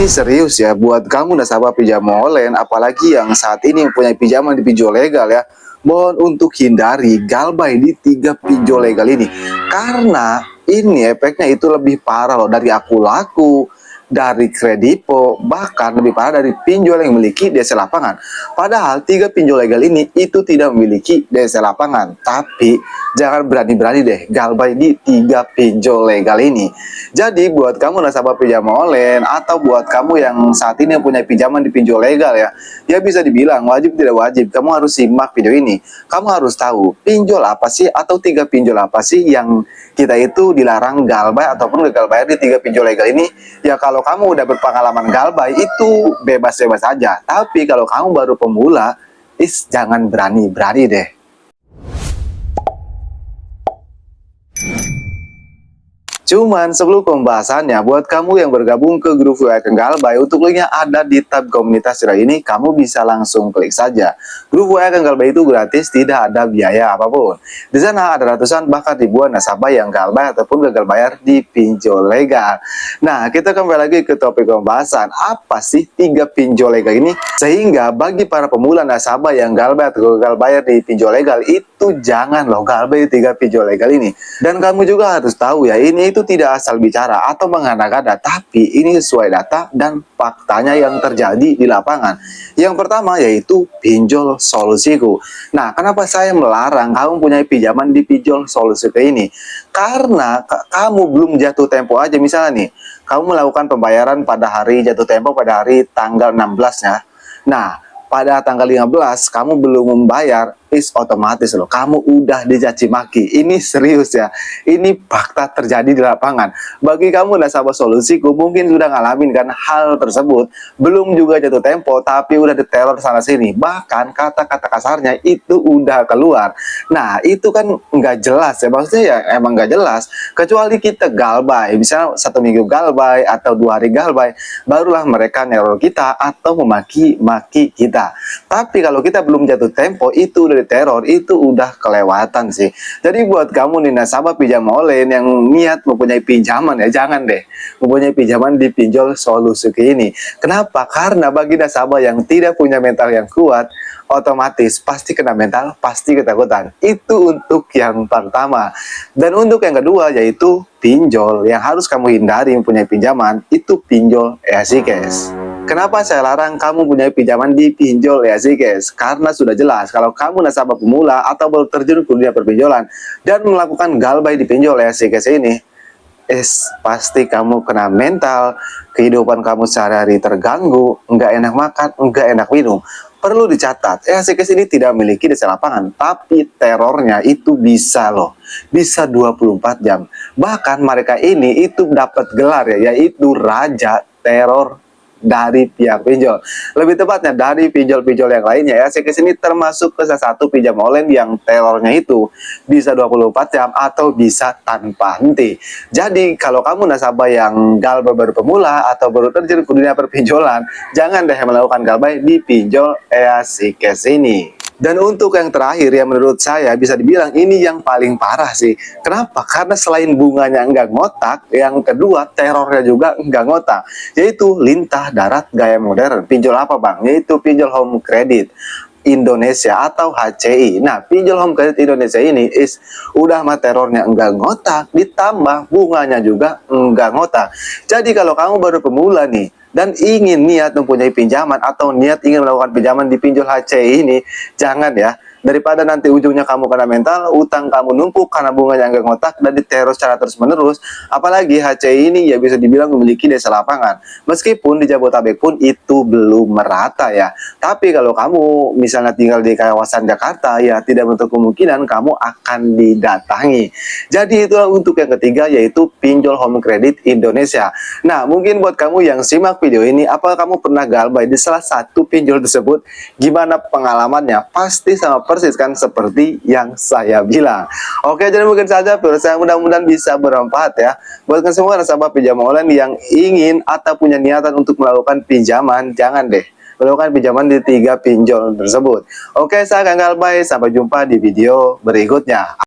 Ini serius ya buat kamu nasabah pinjaman online, apalagi yang saat ini punya pinjaman di pinjol legal ya. Mohon untuk hindari galbay di 3 pinjol legal ini. Karena ini efeknya itu lebih parah loh dari aku laku, dari kredipo, bahkan lebih parah dari pinjol yang memiliki DC lapangan. Padahal 3 pinjol legal ini itu tidak memiliki DC lapangan. Tapi jangan berani-berani deh galbay di 3 pinjol legal ini. Jadi buat kamu nasabah pinjaman online atau buat kamu yang saat ini punya pinjaman di pinjol legal ya, ya bisa dibilang wajib tidak wajib, kamu harus simak video ini. Kamu harus tahu pinjol apa sih atau 3 pinjol apa sih yang kita itu dilarang galbay ataupun gagal bayar di 3 pinjol legal ini. Ya kalau kamu udah berpengalaman galbay itu bebas-bebas saja. Tapi kalau kamu baru pemula, jangan berani-berani deh. Cuman sebelum pembahasannya, buat kamu yang bergabung ke grup WA Galbay, untuk linknya ada di tab komunitas ini, kamu bisa langsung klik saja. Grup WA Galbay itu gratis, tidak ada biaya apapun. Di sana ada ratusan bahkan ribuan nasabah yang galbay ataupun gagal bayar di pinjol legal. Nah, kita kembali lagi ke topik pembahasan. Apa sih 3 pinjol legal ini? Sehingga bagi para pemula nasabah yang galbay atau gagal bayar di pinjol legal, itu jangan loh galbay di 3 pinjol legal ini. Dan kamu juga harus tahu ya, ini itu tidak asal bicara atau mengada-ngada, tapi ini sesuai data dan faktanya yang terjadi di lapangan. Yang pertama yaitu pinjol solusiku. Nah, kenapa saya melarang kamu punya pinjaman di pinjol solusiku ini? Karena kamu belum jatuh tempo aja, misalnya nih, kamu melakukan pembayaran pada hari jatuh tempo pada hari tanggal 16 ya. Nah, pada tanggal 15 kamu belum membayar, otomatis loh kamu udah dicaci maki. Ini serius ya, ini fakta terjadi di lapangan. Bagi kamu nasabah solusiku mungkin sudah ngalamin kan hal tersebut, belum juga jatuh tempo tapi udah diteror sana sini, bahkan kata-kata kasarnya itu udah keluar. Nah itu kan nggak jelas ya, maksudnya ya emang nggak jelas. Kecuali kita galbay, misalnya 1 minggu galbay atau 2 hari galbay, barulah mereka neror kita atau memaki-maki kita. Tapi kalau kita belum jatuh tempo, itu udah teror, itu udah kelewatan sih. Jadi buat kamu nih nasabah pinjaman online yang niat mempunyai pinjaman ya, jangan deh mempunyai pinjaman di pinjol solusiku ini. Kenapa? Karena bagi nasabah yang tidak punya mental yang kuat, otomatis pasti kena mental, pasti ketakutan. Itu untuk yang pertama. Dan untuk yang kedua yaitu pinjol yang harus kamu hindari mempunyai pinjaman, itu pinjol EasyCash. Kenapa saya larang kamu punya pinjaman di pinjol EasyCash? Karena sudah jelas kalau kamu nasabah pemula atau baru terjun ke dunia perpinjolan dan melakukan galbay di pinjol EasyCash ini, pasti kamu kena mental, kehidupan kamu sehari-hari terganggu, nggak enak makan, nggak enak minum. Perlu dicatat, EasyCash ini tidak memiliki DC lapangan, tapi terornya itu bisa loh, bisa 24 jam. Bahkan mereka ini itu dapat gelar ya, yaitu Raja Teror dari pihak pinjol. Lebih tepatnya dari pinjol-pinjol yang lainnya ya. EasyCash ini termasuk ke salah satu pinjam online yang terornya itu bisa 24 jam atau bisa tanpa henti. Jadi kalau kamu nasabah yang galbay baru pemula atau baru terjun ke dunia perpinjolan, jangan deh melakukan galbay di pinjol EasyCash ini. Dan untuk yang terakhir ya, menurut saya bisa dibilang ini yang paling parah sih. Kenapa? Karena selain bunganya nggak ngotak, yang kedua terornya juga nggak ngotak, yaitu lintah darat gaya modern. Pinjol apa bang? Yaitu pinjol home credit Indonesia atau HCI. Nah, pinjol home credit Indonesia ini udah mah terornya enggak ngotak, ditambah bunganya juga enggak ngotak. Jadi kalau kamu baru pemula nih dan ingin niat mempunyai pinjaman atau niat ingin melakukan pinjaman di pinjol HCI ini, jangan ya. Daripada nanti ujungnya kamu kena mental, utang kamu numpuk karena bunganya nggak ngotak dan diteror secara terus-menerus. Apalagi HCI ini ya bisa dibilang memiliki desa lapangan. Meskipun di Jabodetabek pun itu belum merata ya. Tapi kalau kamu misalnya tinggal di kawasan Jakarta, ya tidak menutup kemungkinan kamu akan didatangi. Jadi itulah untuk yang ketiga yaitu pinjol home credit Indonesia. Nah mungkin buat kamu yang simak video ini, apakah kamu pernah galbay di salah satu pinjol tersebut? Gimana pengalamannya? Pasti sama persis kan seperti yang saya bilang. Oke, jadi mungkin saja video saya, mudah-mudahan bisa bermanfaat ya buat semua nasabah pinjaman online yang ingin atau punya niatan untuk melakukan pinjaman. Jangan deh melakukan pinjaman di 3 pinjol tersebut. Oke, saya Kang Galbay, sampai jumpa di video berikutnya.